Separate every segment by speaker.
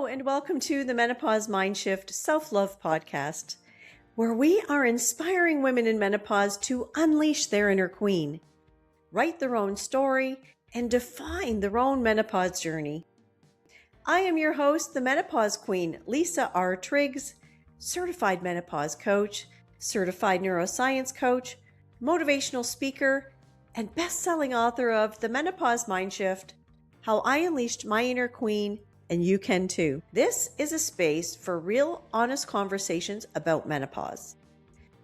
Speaker 1: and welcome to the Menopause Mindshift Self-Love Podcast, where we are inspiring women in menopause to unleash their inner queen, write their own story, and define their own menopause journey. I am your host, the Menopause Queen, Lisa R. Triggs, certified menopause coach, certified neuroscience coach, motivational speaker, and best-selling author of The Menopause Mindshift, How I Unleashed My Inner Queen, and you can too. This is a space for real, honest conversations about menopause.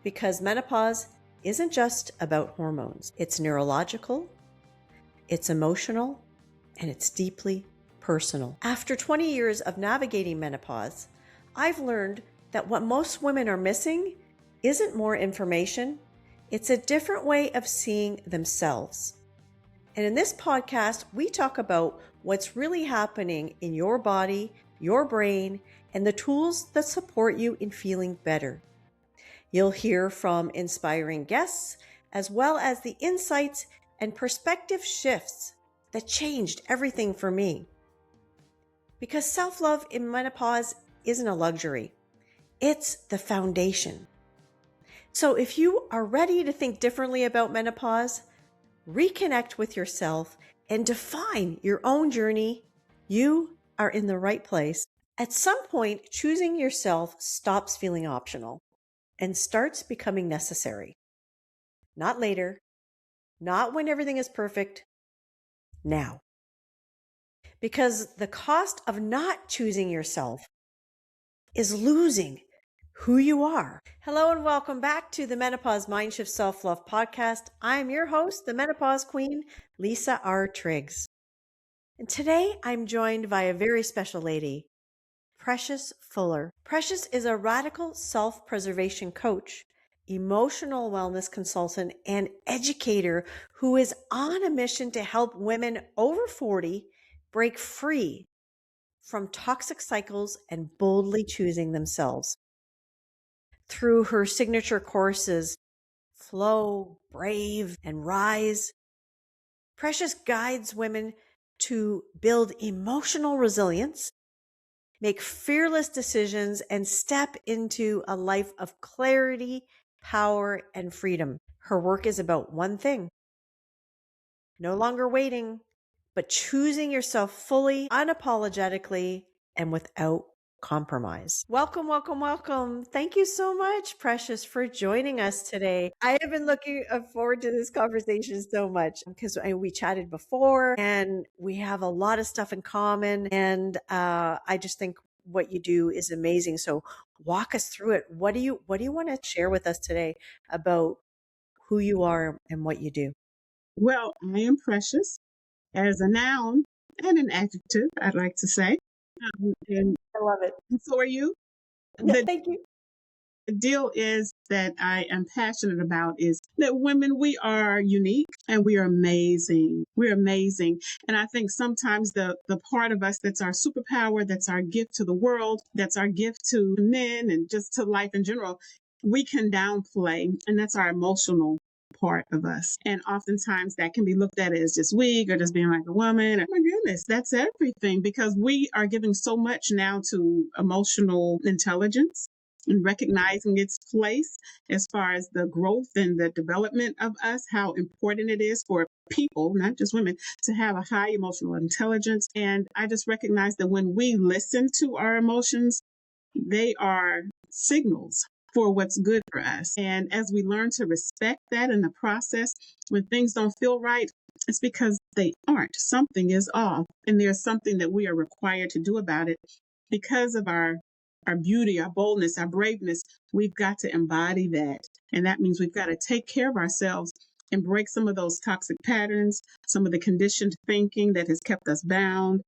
Speaker 1: Because menopause isn't just about hormones. It's neurological, it's emotional, and it's deeply personal. After 20 years of navigating menopause, I've learned that what most women are missing isn't more information, it's a different way of seeing themselves. And in this podcast, we talk about what's really happening in your body, your brain, and the tools that support you in feeling better. You'll hear from inspiring guests, as well as the insights and perspective shifts that changed everything for me. Because self-love in menopause isn't a luxury. It's the foundation. So if you are ready to think differently about menopause, reconnect with yourself, and define your own journey, you are in the right place. At some point, choosing yourself stops feeling optional and starts becoming necessary. Not later, not when everything is perfect, now. Because the cost of not choosing yourself is losing who you are. Hello and welcome back to the Menopause Mindshift Self-Love Podcast. I am your host, the Menopause Queen, Lisa R. Triggs. And today I'm joined by a very special lady, Precious Fuller. Precious is a radical self-preservation coach, emotional wellness consultant, and educator who is on a mission to help women over 40 break free from toxic cycles and boldly choosing themselves. Through her signature courses, F.L.O.W, B.R.A.V.E, and R.I.S.E, Precious guides women to build emotional resilience, make fearless decisions, and step into a life of clarity, power, and freedom. Her work is about one thing: no longer waiting, but choosing yourself fully, unapologetically, and without compromise. Welcome, welcome, welcome. Thank you so much, Precious, for joining us today. I have been looking forward to this conversation so much because we chatted before and we have a lot of stuff in common. And I just think what you do is amazing. So walk us through it. What do you want to share with us today about who you are and what you do?
Speaker 2: Well, I am precious as a noun and an adjective, I'd like to say. And
Speaker 1: I love it.
Speaker 2: so are you.
Speaker 1: Yeah,
Speaker 2: The
Speaker 1: thank you.
Speaker 2: deal is that I am passionate about is that women, we are unique and we are amazing. We're amazing. And I think sometimes the part of us that's our superpower, that's our gift to the world, that's our gift to men and just to life in general, we can downplay. And that's our emotional part of us. And oftentimes that can be looked at as just weak or just being like a woman. Oh my goodness, that's everything, because we are giving so much now to emotional intelligence and recognizing its place as far as the growth and the development of us, how important it is for people, not just women, to have a high emotional intelligence. And I just recognize that when we listen to our emotions, they are signals for what's good for us. And as we learn to respect that in the process, when things don't feel right, it's because they aren't. Something is off, and there's something that we are required to do about it because of our beauty, our boldness, our braveness. We've got to embody that. And that means we've got to take care of ourselves and break some of those toxic patterns, some of the conditioned thinking that has kept us bound,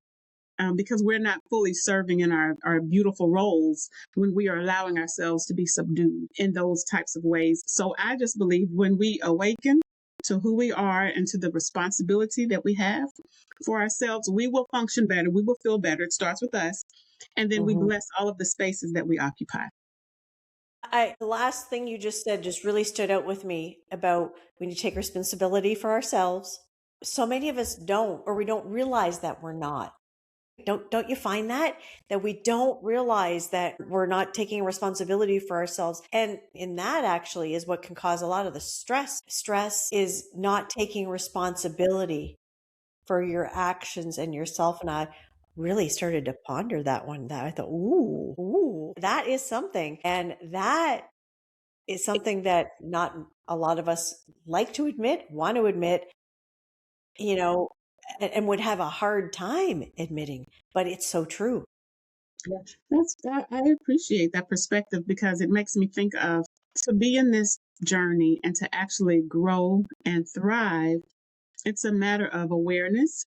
Speaker 2: because we're not fully serving in our beautiful roles when we are allowing ourselves to be subdued in those types of ways. So I just believe when we awaken to who we are and to the responsibility that we have for ourselves, we will function better. We will feel better. It starts with us. And then we bless all of the spaces that we occupy.
Speaker 1: The last thing you just said just really stood out with me about we need to take responsibility for ourselves. So many of us don't, or we don't realize that we're not. Don't you find that we don't realize that we're not taking responsibility for ourselves? And in that actually is what can cause a lot of the stress. Stress is not taking responsibility for your actions and yourself. And I really started to ponder that one, that I thought, ooh, that is something. And that is something that not a lot of us like to admit, want to admit, you know, and would have a hard time admitting, but it's so true.
Speaker 2: Yeah, I appreciate that perspective because it makes me think of to be in this journey and to actually grow and thrive. It's a matter of awareness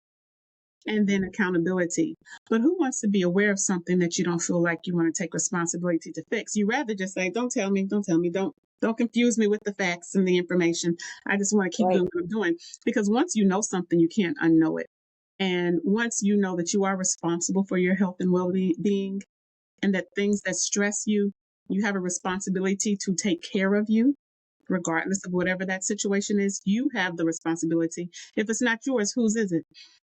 Speaker 2: and then accountability. But who wants to be aware of something that you don't feel like you want to take responsibility to fix? You rather just say, "Don't tell me, don't tell me, don't confuse me with the facts and the information. I just want to keep
Speaker 1: Right.
Speaker 2: doing what I'm doing." Because once you know something, you can't unknow it. And once you know that you are responsible for your health and well-being, and that things that stress you, you have a responsibility to take care of you, regardless of whatever that situation is. You have the responsibility. If it's not yours, whose is it?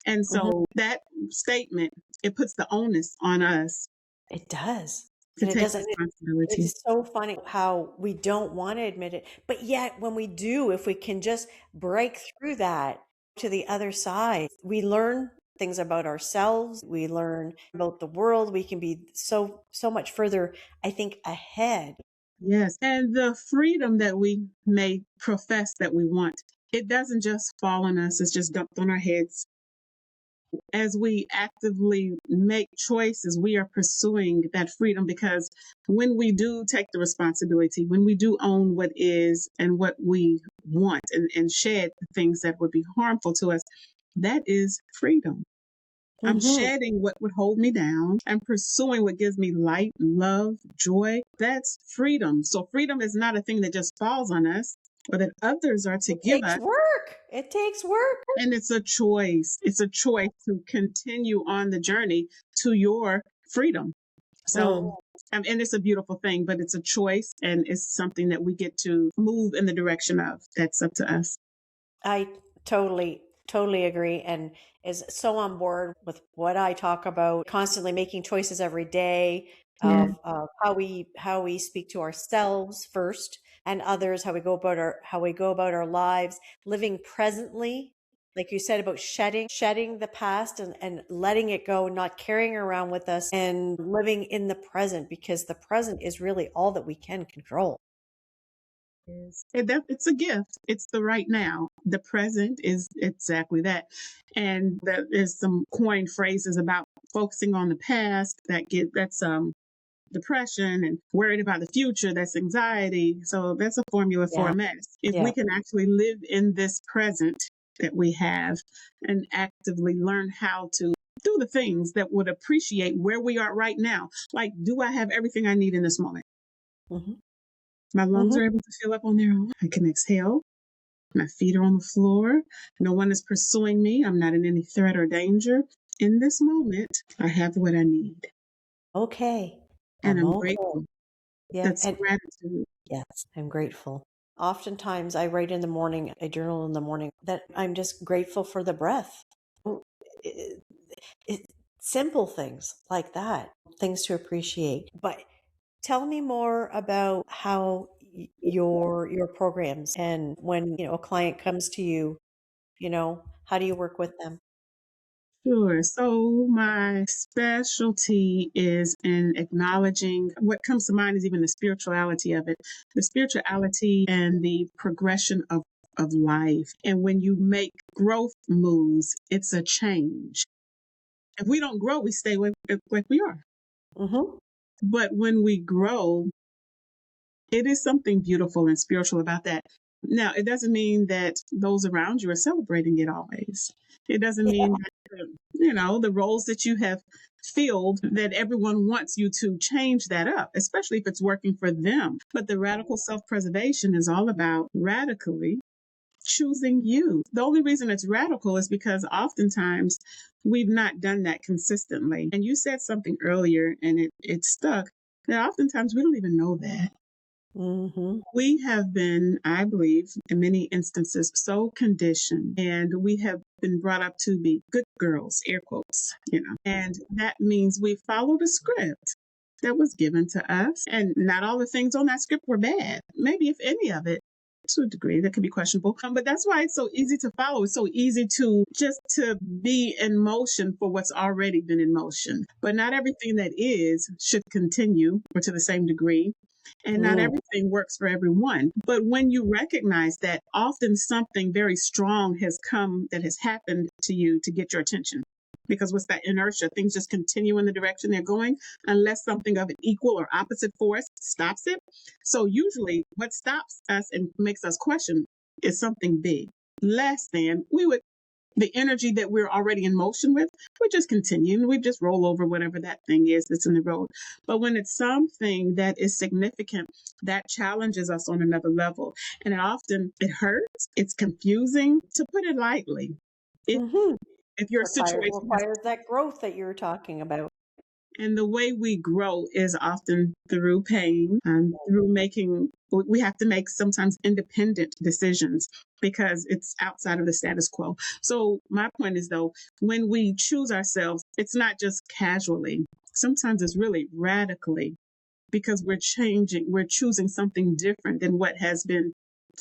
Speaker 2: And
Speaker 1: Mhm.
Speaker 2: so that statement, it puts the onus on us
Speaker 1: It does.
Speaker 2: to
Speaker 1: And it
Speaker 2: take
Speaker 1: doesn't,
Speaker 2: responsibility.
Speaker 1: it's so funny how we don't want to admit it. But yet, when we do, if we can just break through that to the other side, we learn things about ourselves. We learn about the world. We can be so much further, I think, ahead.
Speaker 2: Yes. And the freedom that we may profess that we want, it doesn't just fall on us, it's just dumped on our heads. As we actively make choices, we are pursuing that freedom because when we do take the responsibility, when we do own what is and what we want and shed the things that would be harmful to us, that is freedom. I'm
Speaker 1: Hmm.
Speaker 2: shedding what would hold me down. I'm pursuing what gives me light, love, joy. That's freedom. So freedom is not a thing that just falls on us or that others are to
Speaker 1: It
Speaker 2: give
Speaker 1: takes
Speaker 2: us.
Speaker 1: work. It takes work.
Speaker 2: And it's a choice. It's a choice to continue on the journey to your freedom.
Speaker 1: Mm.
Speaker 2: So, and it's a beautiful thing, but it's a choice and it's something that we get to move in the direction of. That's up to us.
Speaker 1: I totally agree and is so on board with what I talk about, constantly making choices every day
Speaker 2: Yeah.
Speaker 1: of how we speak to ourselves first and others, how we go about our lives, living presently. Like you said about shedding the past and letting it go, not carrying around with us and living in the present because the present is really all that we can control.
Speaker 2: It's a gift. It's the right now. The present is exactly that. And there's some coined phrases about focusing on the past that's depression, and worried about the future, that's anxiety. So that's a formula for
Speaker 1: Yeah.
Speaker 2: a mess. If
Speaker 1: Yeah.
Speaker 2: we can actually live in this present that we have and actively learn how to do the things that would appreciate where we are right now. Like, do I have everything I need in this moment?
Speaker 1: Hmm.
Speaker 2: My lungs
Speaker 1: Hmm.
Speaker 2: are able to fill up on their own. I can exhale. My feet are on the floor. No one is pursuing me. I'm not in any threat or danger. In this moment, I have what I need.
Speaker 1: Okay.
Speaker 2: And
Speaker 1: I'm
Speaker 2: I'm
Speaker 1: okay.
Speaker 2: grateful.
Speaker 1: Yeah.
Speaker 2: That's
Speaker 1: And
Speaker 2: gratitude.
Speaker 1: yes, I'm grateful. Oftentimes, I write in the morning, I journal in the morning that I'm just grateful for the breath. Oh, It, it, simple things like that, things to appreciate. But tell me more about how your programs and when a client comes to you, how do you work with them?
Speaker 2: Sure. So my specialty is in acknowledging what comes to mind is even the spirituality of it, the spirituality and the progression of life. And when you make growth moves, it's a change. If we don't grow, we stay like we are.
Speaker 1: Mm-hmm.
Speaker 2: But when we grow, it is something beautiful and spiritual about that. Now, it doesn't mean that those around you are celebrating it always. It doesn't
Speaker 1: Yeah.
Speaker 2: mean that, the roles that you have filled, that everyone wants you to change that up, especially if it's working for them. But the radical self preservation is all about radically choosing you. The only reason it's radical is because oftentimes we've not done that consistently. And you said something earlier and it stuck that oftentimes we don't even know that.
Speaker 1: Mm-hmm.
Speaker 2: We have been, I believe, in many instances, so conditioned, and we have been brought up to be good girls, air quotes, and that means we followed a script that was given to us. And not all the things on that script were bad. Maybe if any of it, to a degree, that could be questionable. But that's why it's so easy to follow. It's so easy to just to be in motion for what's already been in motion. But not everything that is should continue or to the same degree. And not
Speaker 1: Mm.
Speaker 2: everything works for everyone. But when you recognize that often something very strong has come that has happened to you to get your attention. Because what's that inertia? Things just continue in the direction they're going unless something of an equal or opposite force stops it. So usually what stops us and makes us question is something big. Less than we would the energy that we're already in motion with, we just continue and we just roll over whatever that thing is that's in the road. But when it's something that is significant, that challenges us on another level. And it hurts, it's confusing, to put it lightly. If
Speaker 1: Mm-hmm.
Speaker 2: if your situation has
Speaker 1: Requires that growth that you're talking about.
Speaker 2: And the way we grow is often through pain and through we have to make sometimes independent decisions because it's outside of the status quo. So, my point is though, when we choose ourselves, it's not just casually, sometimes it's really radically because we're choosing something different than what has been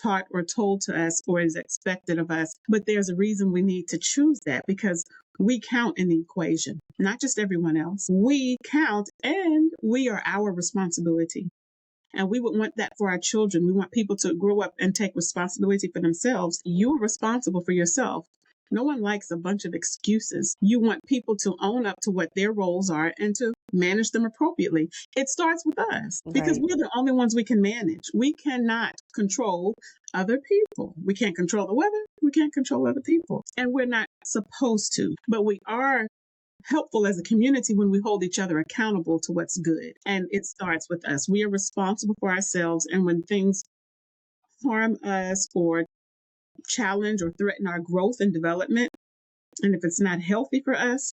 Speaker 2: taught or told to us or is expected of us. But there's a reason we need to choose that because we count in the equation, not just everyone else. We count and we are our responsibility. And we would want that for our children. We want people to grow up and take responsibility for themselves. You're responsible for yourself. No one likes a bunch of excuses. You want people to own up to what their roles are and to manage them appropriately. It starts with us because
Speaker 1: Right.
Speaker 2: we're the only ones we can manage. We cannot control other people. We can't control the weather. We can't control other people. And we're not supposed to. But we are helpful as a community when we hold each other accountable to what's good. And it starts with us. We are responsible for ourselves. And when things harm us or challenge or threaten our growth and development, and if it's not healthy for us,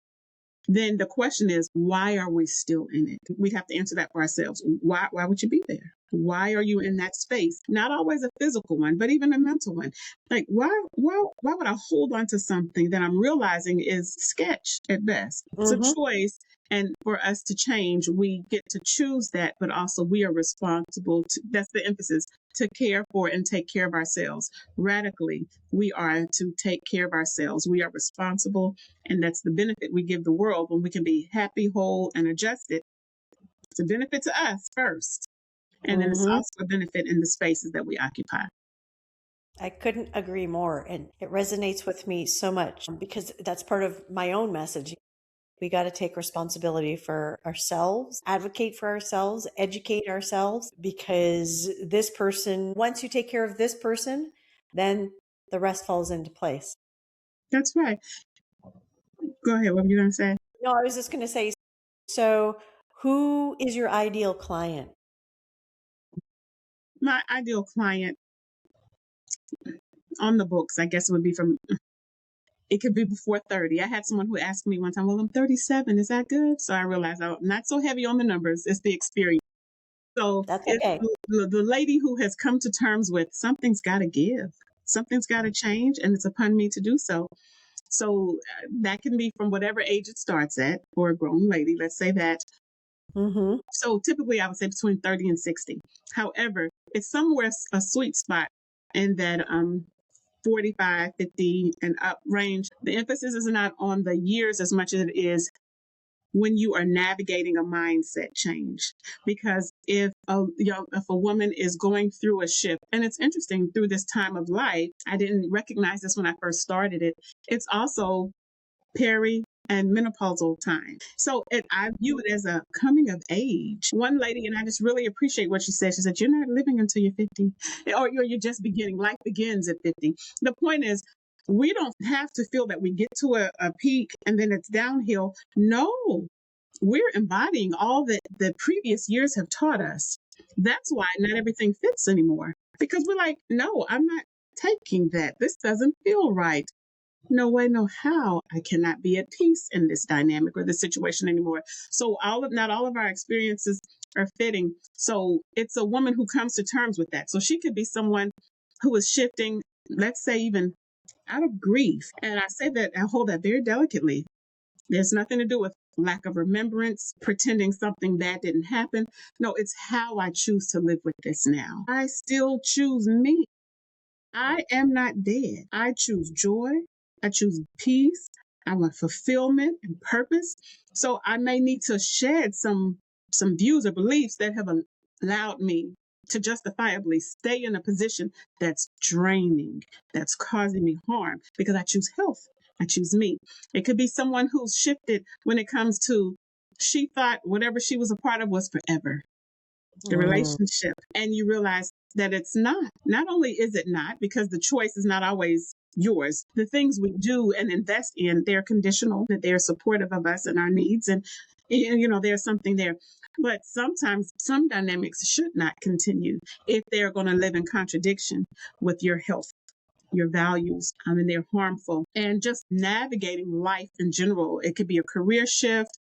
Speaker 2: then the question is, why are we still in it? We have to answer that for ourselves. Why would you be there? Why are you in that space? Not always a physical one, but even a mental one. Like, why would I hold on to something that I'm realizing is sketch at best? It's a
Speaker 1: Mm-hmm.
Speaker 2: choice. And for us to change, we get to choose that, but also we are responsible to, that's the emphasis, to care for and take care of ourselves. Radically, we are to take care of ourselves. We are responsible, and that's the benefit we give the world when we can be happy, whole, and adjusted. It's a benefit to us first, and then it's
Speaker 1: Mm-hmm.
Speaker 2: also a benefit in the spaces that we occupy.
Speaker 1: I couldn't agree more. And it resonates with me so much because that's part of my own message. We got to take responsibility for ourselves, advocate for ourselves, educate ourselves, because this person, once you take care of this person, then the rest falls into place.
Speaker 2: That's right. Go ahead. What were you going to say?
Speaker 1: No, I was just going to say, so who is your ideal client?
Speaker 2: My ideal client on the books, I guess it would be it could be before 30. I had someone who asked me one time, well, I'm 37. Is that good? So I realized I'm not so heavy on the numbers. It's the experience. So
Speaker 1: That's
Speaker 2: it's
Speaker 1: okay.
Speaker 2: the lady who has come to terms with something's got to give, something's got to change, and it's upon me to do so. So that can be from whatever age it starts at for a grown lady, let's say that.
Speaker 1: Mm-hmm.
Speaker 2: So typically I would say between 30 and 60. However, it's somewhere a sweet spot in that 45, 50 and up range. The emphasis is not on the years as much as it is when you are navigating a mindset change. Because if a woman is going through a shift, and it's interesting through this time of life, I didn't recognize this when I first started it. It's also peri and menopausal time. So I view it as a coming of age. One lady, and I just really appreciate what she said. She said, "You're not living until you're 50, or you're just beginning. Life begins at 50." The point is, we don't have to feel that we get to a peak and then it's downhill. No, we're embodying all that the previous years have taught us. That's why not everything fits anymore because we're like, no, I'm not taking that. This doesn't feel right. No way, no how. I cannot be at peace in this dynamic or this situation anymore. So not all of our experiences are fitting. So it's a woman who comes to terms with that. So she could be someone who is shifting, let's say, even out of grief. And I say that, I hold that very delicately. There's nothing to do with lack of remembrance, pretending something bad didn't happen. No, it's how I choose to live with this now. I still choose me. I am not dead. I choose joy. I choose peace. I want fulfillment and purpose. So I may need to shed some views or beliefs that have allowed me to justifiably stay in a position that's draining, that's causing me harm, because I choose health. I choose me. It could be someone who's shifted when it comes to, she thought whatever she was a part of was forever, the relationship, and you realize that it's not. Not only is it not, because the choice is not always yours. The things we do and invest in, they're conditional, that they're supportive of us and our needs, and there's something there. But sometimes some dynamics should not continue if they're going to live in contradiction with your health, your values, and they're harmful. And just navigating life in general, it could be a career shift,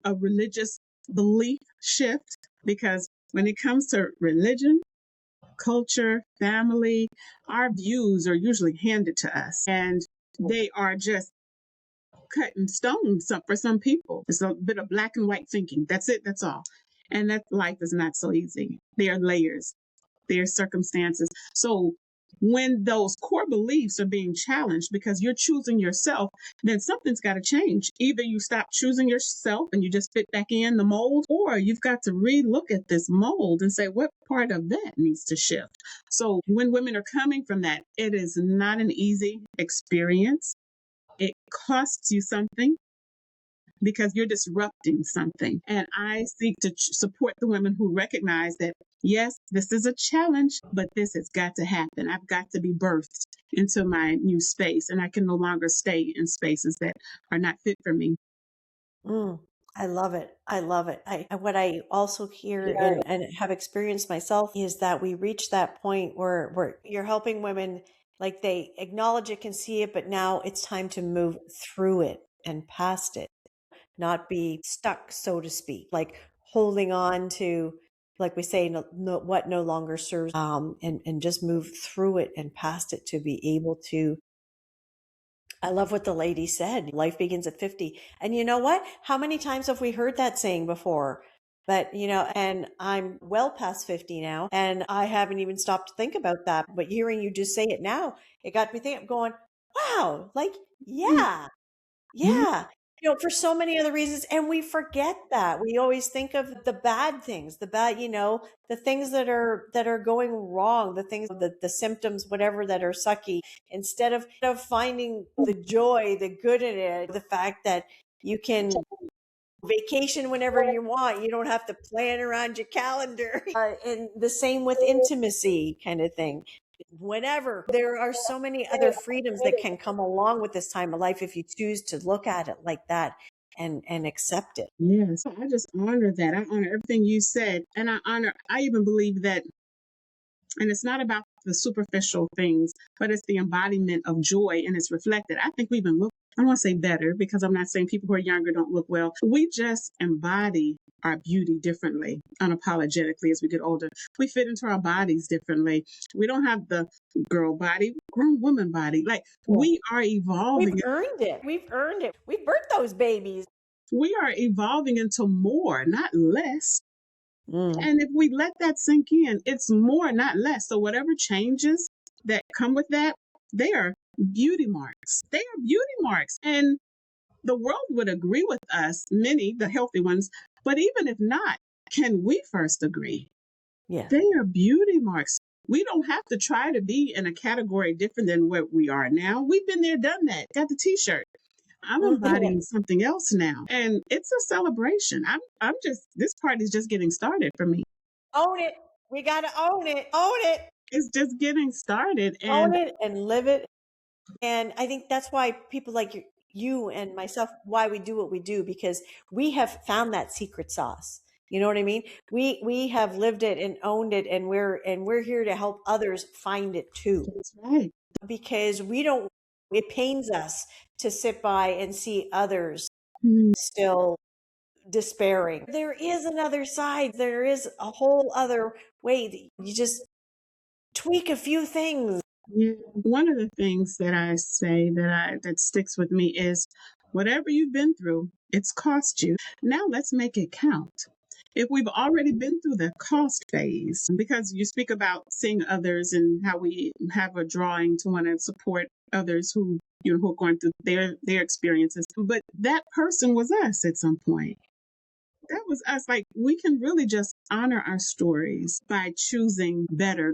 Speaker 2: a religious belief shift, because when it comes to religion, culture, family, our views are usually handed to us, and they are just cut in stone for some people. It's a bit of black and white thinking. That's it, that's all. And that life is not so easy. There are layers, there are circumstances. So when those core beliefs are being challenged because you're choosing yourself, then something's got to change. Either you stop choosing yourself and you just fit back in the mold, or you've got to re-look at this mold and say, what part of that needs to shift? So when women are coming from that, it is not an easy experience. It costs you something because you're disrupting something. And I seek to support the women who recognize that, yes, this is a challenge, but this has got to happen. I've got to be birthed into my new space, and I can no longer stay in spaces that are not fit for me.
Speaker 1: I love it. I love it. What I also hear and have experienced myself is that we reach that point where you're helping women, like they acknowledge it, can see it, but now it's time to move through it and past it, not be stuck, so to speak, like holding on to, like we say, what no longer serves, and just move through it and past it to be able to. I love what the lady said. Life begins at 50. And you know what? How many times have we heard that saying before? But, and I'm well past 50 now, and I haven't even stopped to think about that. But hearing you just say it now, it got me thinking, going, wow, like, yeah, yeah. For so many other reasons. And we forget that. We always think of the bad things, the things that are going wrong, the things, the symptoms, whatever, that are sucky, instead of finding the joy, the good in it, the fact that you can vacation whenever you want. You don't have to plan around your calendar. And the same with intimacy, kind of thing. Whenever, there are so many other freedoms that can come along with this time of life if you choose to look at it like that and accept it.
Speaker 2: Yes. I just honor that. I honor everything you said. And I even believe that, and it's not about the superficial things, but it's the embodiment of joy, and it's reflected. I think we even look, I don't want to say better, because I'm not saying people who are younger don't look well. We just embody our beauty differently, unapologetically, as we get older. We fit into our bodies differently. We don't have the girl body, grown woman body. Like, we are evolving.
Speaker 1: We've earned it. We've earned it. We birthed those babies.
Speaker 2: We are evolving into more, not less.
Speaker 1: Mm.
Speaker 2: And if we let that sink in, it's more, not less. So whatever changes that come with that, they are beauty marks. They are beauty marks. And the world would agree with us, many, the healthy ones. But even if not, can we first agree?
Speaker 1: Yeah.
Speaker 2: They are beauty marks. We don't have to try to be in a category different than what we are now. We've been there, done that. Got the t-shirt. I'm embodying something else now, and it's a celebration. I'm just, this party's just getting started for me.
Speaker 1: Own it. We got to own it. Own it.
Speaker 2: It's just getting started,
Speaker 1: Own
Speaker 2: and
Speaker 1: it and live it. And I think that's why people like you and myself, why we do what we do, because we have found that secret sauce. You know what I mean? We have lived it and owned it, and we're here to help others find it too.
Speaker 2: that's right.
Speaker 1: Because it pains us to sit by and see others
Speaker 2: Mm.
Speaker 1: still despairing. There is another side. There is a whole other way that you just tweak a few things.
Speaker 2: Yeah. One of the things that I say that sticks with me is whatever you've been through, it's cost you. Now let's make it count. If we've already been through the cost phase, because you speak about seeing others and how we have a drawing to want to support others who who are going through their experiences, but that person was us at some point. That was us. Like, we can really just honor our stories by choosing better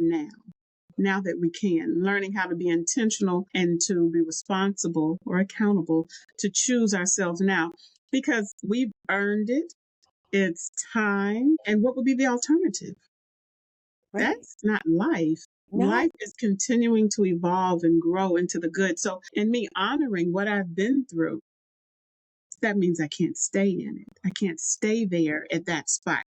Speaker 2: now that we can, learning how to be intentional and to be responsible or accountable to choose ourselves now because we've earned it. It's time. And what would be the alternative?
Speaker 1: Right?
Speaker 2: That's not life.
Speaker 1: No.
Speaker 2: Life is continuing to evolve and grow into the good. So, in me honoring what I've been through, that means I can't stay in it. I can't stay there at that spot.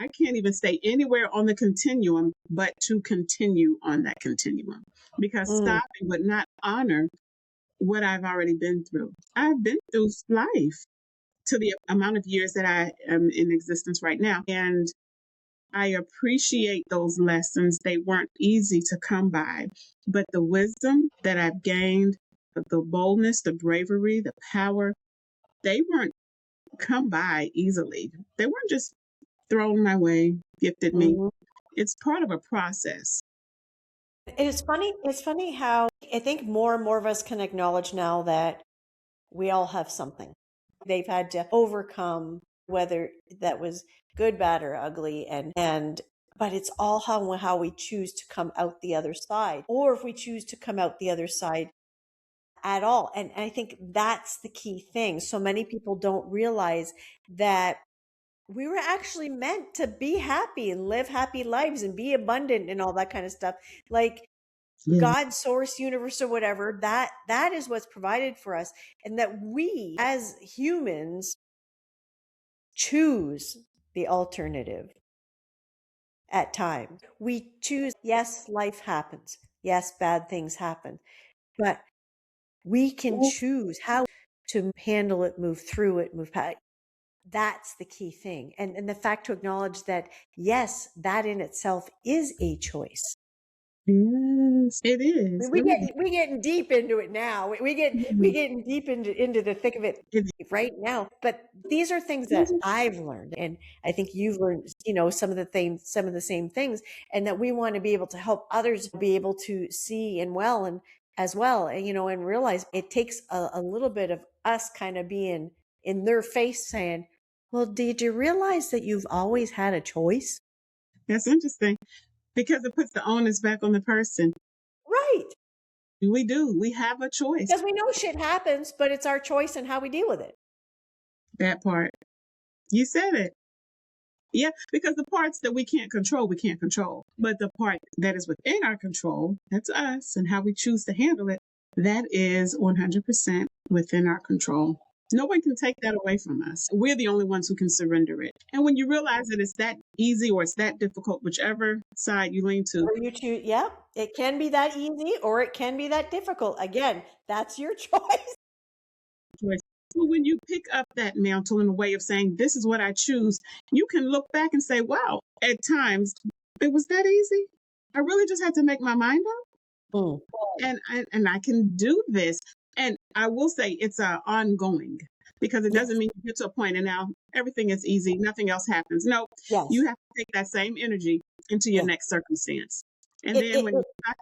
Speaker 2: I can't even stay anywhere on the continuum, but to continue on that continuum because stopping would not honor what I've already been through. I've been through life to the amount of years that I am in existence right now. And I appreciate those lessons. They weren't easy to come by, but the wisdom that I've gained, the boldness, the bravery, the power, they weren't come by easily. They weren't just thrown my way, gifted me. It's part of a process.
Speaker 1: It's funny how I think more and more of us can acknowledge now that we all have something they've had to overcome, whether that was good, bad, or ugly, and but it's all how we choose to come out the other side, or if we choose to come out the other side at all. And I think that's the key thing. So many people don't realize that we were actually meant to be happy and live happy lives and be abundant and all that kind of stuff. Like
Speaker 2: Yeah.
Speaker 1: God, source, universe, or whatever, that is what's provided for us. And that we as humans choose the alternative at times. We choose, yes, life happens. Yes, bad things happen. But we can choose how to handle it, move through it, move past. That's the key thing. And the fact to acknowledge that, yes, that in itself is a choice.
Speaker 2: Yes, it is.
Speaker 1: We getting deep into it now. We getting deep into the thick of it right now. But these are things that I've learned, and I think you've learned. Some of the same things, and that we want to be able to help others be able to see and as well, and realize it takes a little bit of us kind of being in their face, saying, "Well, did you realize that you've always had a choice?"
Speaker 2: That's interesting because it puts the onus back on the person.
Speaker 1: Right.
Speaker 2: We do. We have a choice.
Speaker 1: Because we know shit happens, but it's our choice and how we deal with it.
Speaker 2: That part. You said it. Yeah, because the parts that we can't control, we can't control. But the part that is within our control, that's us and how we choose to handle it, that is 100% within our control. No one can take that away from us. We're the only ones who can surrender it. And when you realize that it's that easy or it's that difficult, whichever side you lean to.
Speaker 1: Or you choose, yeah, it can be that easy or it can be that difficult. Again, that's your choice.
Speaker 2: So when you pick up that mantle in a way of saying, this is what I choose, you can look back and say, wow, at times it was that easy. I really just had to make my mind up. And I can do this. And I will say it's ongoing because it doesn't mean you get to a point and now everything is easy, nothing else happens. No, you have to take that same energy into your next circumstance. And then when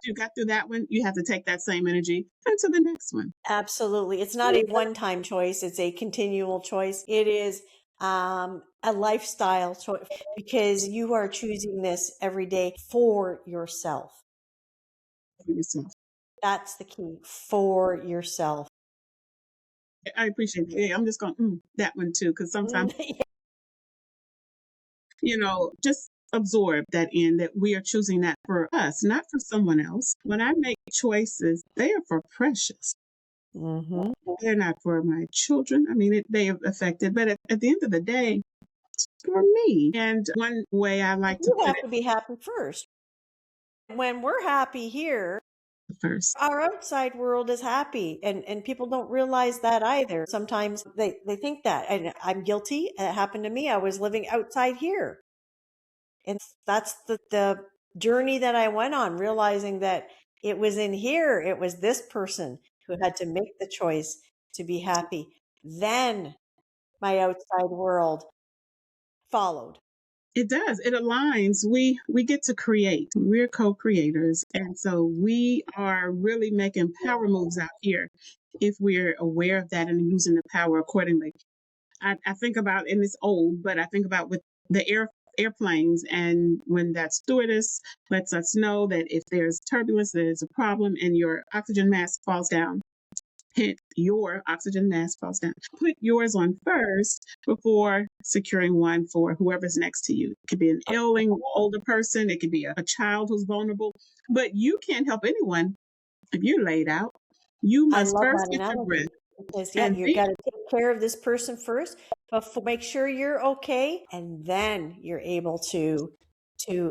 Speaker 2: you got through that one, you have to take that same energy into the next one.
Speaker 1: Absolutely. It's not a one-time choice. It's a continual choice. It is a lifestyle choice because you are choosing this every day for yourself.
Speaker 2: For yourself.
Speaker 1: That's the key, for yourself.
Speaker 2: I appreciate it. Yeah, I'm just going, that one too, because sometimes, just absorb that in that we are choosing that for us, not for someone else. When I make choices, they are for precious. They're not for my children. I mean, they are affected, but at the end of the day, it's for me. And one way I like to
Speaker 1: you have to be happy first. When we're happy here,
Speaker 2: first.
Speaker 1: Our outside world is happy, and people don't realize that either. Sometimes they think that, and I'm guilty. It happened to me. I was living outside here. And that's the journey that I went on, realizing that it was in here. It was this person who had to make the choice to be happy. Then my outside world followed.
Speaker 2: It does. It aligns. We get to create. We're co-creators. And so we are really making power moves out here if we're aware of that and using the power accordingly. I think about, and it's old, but I think about with the airplanes, and when that stewardess lets us know that if there's turbulence, there's a problem and your oxygen mask falls down, hit your oxygen mask falls down. Put yours on first before securing one for whoever's next to you. It could be an ailing older person, it could be a child who's vulnerable, but you can't help anyone if you're laid out. You
Speaker 1: I
Speaker 2: must
Speaker 1: love
Speaker 2: first
Speaker 1: that
Speaker 2: get your breath.
Speaker 1: analogy because
Speaker 2: And
Speaker 1: you
Speaker 2: then
Speaker 1: got to take care of this person first, before make sure you're okay, and then you're able to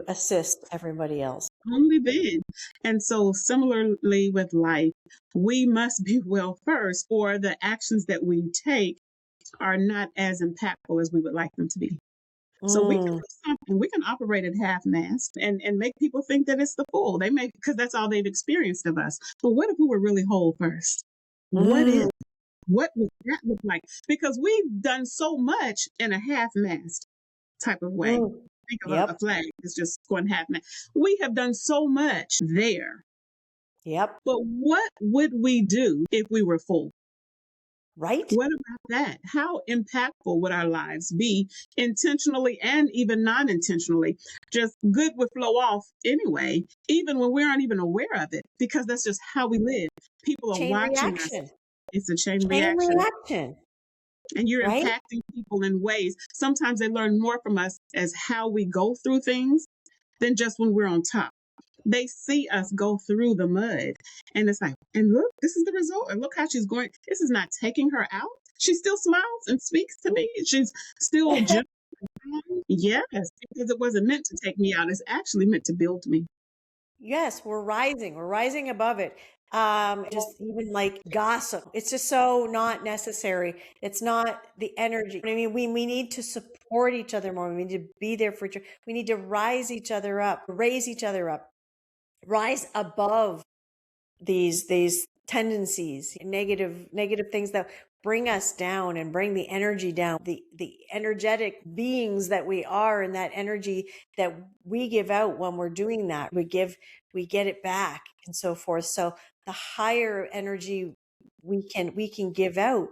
Speaker 1: assist everybody else.
Speaker 2: only then. And so, similarly with life, we must be well first, or the actions that we take are not as impactful as we would like them to be. So we can
Speaker 1: Mm,
Speaker 2: do something. We can operate at half mast and make people think that it's the full. They may, because that's all they've experienced of us. But what if we were really whole first? What
Speaker 1: mm,
Speaker 2: is? What would that look like? Because we've done so much in a half mast type of way.
Speaker 1: mm.
Speaker 2: Think of a
Speaker 1: Yep,
Speaker 2: flag that's just going half mast. We have done so much there.
Speaker 1: yep,
Speaker 2: But what would we do if we were full?
Speaker 1: right.
Speaker 2: What about that? How impactful would our lives be, intentionally and even non intentionally? Just good would flow off anyway, even when we aren't even aware of it, because that's just how we live. People are
Speaker 1: Chain
Speaker 2: watching us.
Speaker 1: reaction.
Speaker 2: It's a chain
Speaker 1: Chain
Speaker 2: reaction.
Speaker 1: reaction,
Speaker 2: And you're
Speaker 1: right?
Speaker 2: impacting people in ways. Sometimes they learn more from us as how we go through things than just when we're on top. They see us go through the mud, and it's like, and look, this is the result. And look how she's going. This is not taking her out. She still smiles and speaks to me. She's still gentle. Yes, because it wasn't meant to take me out. It's actually meant to build me.
Speaker 1: Yes, we're rising. We're rising above it. Just even like gossip. It's just so not necessary. It's not the energy. I mean, we need to support each other more. We need to be there for each other. We need to rise each other up, raise each other up, rise above these tendencies, negative things that bring us down and bring the energy down, the energetic beings that we are, and that energy that we give out when we're doing that, we get it back and so forth. So the higher energy we can give out,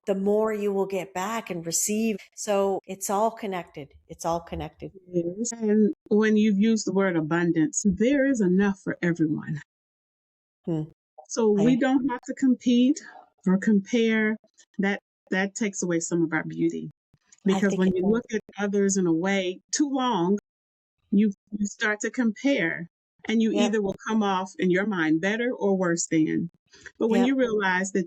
Speaker 1: the more you will get back and receive. So it's all connected. It's all connected.
Speaker 2: Yes. And when you've used the word abundance, there is enough for everyone.
Speaker 1: Hmm.
Speaker 2: So we
Speaker 1: I
Speaker 2: don't have to compete or compare. That that takes away some of our beauty.
Speaker 1: I
Speaker 2: Because
Speaker 1: think
Speaker 2: when
Speaker 1: it
Speaker 2: you
Speaker 1: does.
Speaker 2: look at others in a way too long, you start to compare, and you
Speaker 1: Yep.
Speaker 2: either will come off in your mind better or worse than. But when
Speaker 1: Yep.
Speaker 2: you realize that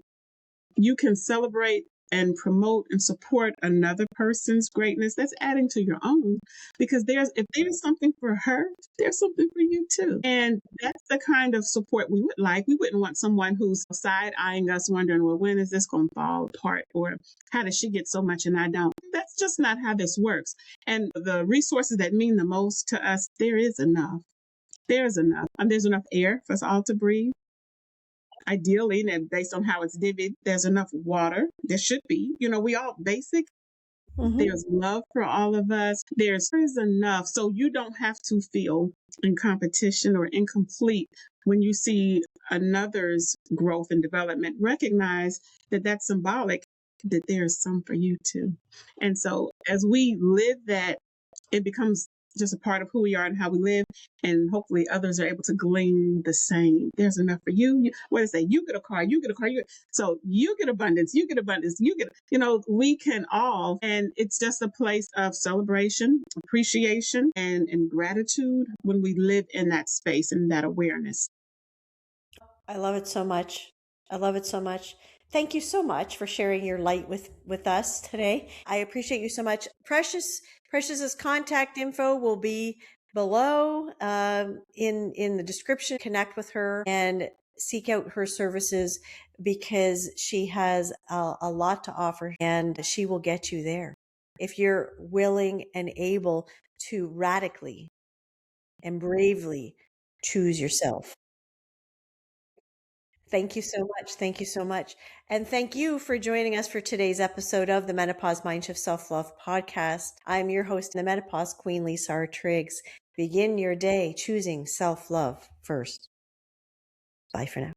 Speaker 2: you can celebrate and promote and support another person's greatness, that's adding to your own, because there's if there's something for her, there's something for you too. And that's the kind of support we would like. We wouldn't want someone who's side eyeing us, wondering, well, when is this going to fall apart, or how does she get so much and I don't? That's just not how this works. And the resources that mean the most to us, there is enough. There's enough. There's enough air for us all to breathe. Ideally, and based on how it's divvied, there's enough water. There should be. We all basic.
Speaker 1: Hmm.
Speaker 2: There's love for all of us. There's enough. So you don't have to feel in competition or incomplete when you see another's growth and development. Recognize that that's symbolic, that there's some for you too. And so as we live that, it becomes just a part of who we are and how we live. And hopefully others are able to glean the same. There's enough for you. What is that? You get a car, you get a car, so you get abundance, we can all. And it's just a place of celebration, appreciation, and gratitude when we live in that space and that awareness.
Speaker 1: I love it so much. I love it so much. Thank you so much for sharing your light with us today. I appreciate you so much. Precious's contact info will be below in the description. Connect with her and seek out her services because she has a lot to offer and she will get you there. If you're willing and able to radically and bravely choose yourself. Thank you so much. Thank you so much. And thank you for joining us for today's episode of the Menopause Mindshift Self-Love Podcast. I'm your host, the Menopause Queen, Lisa R. Triggs. Begin your day choosing self-love first. Bye for now.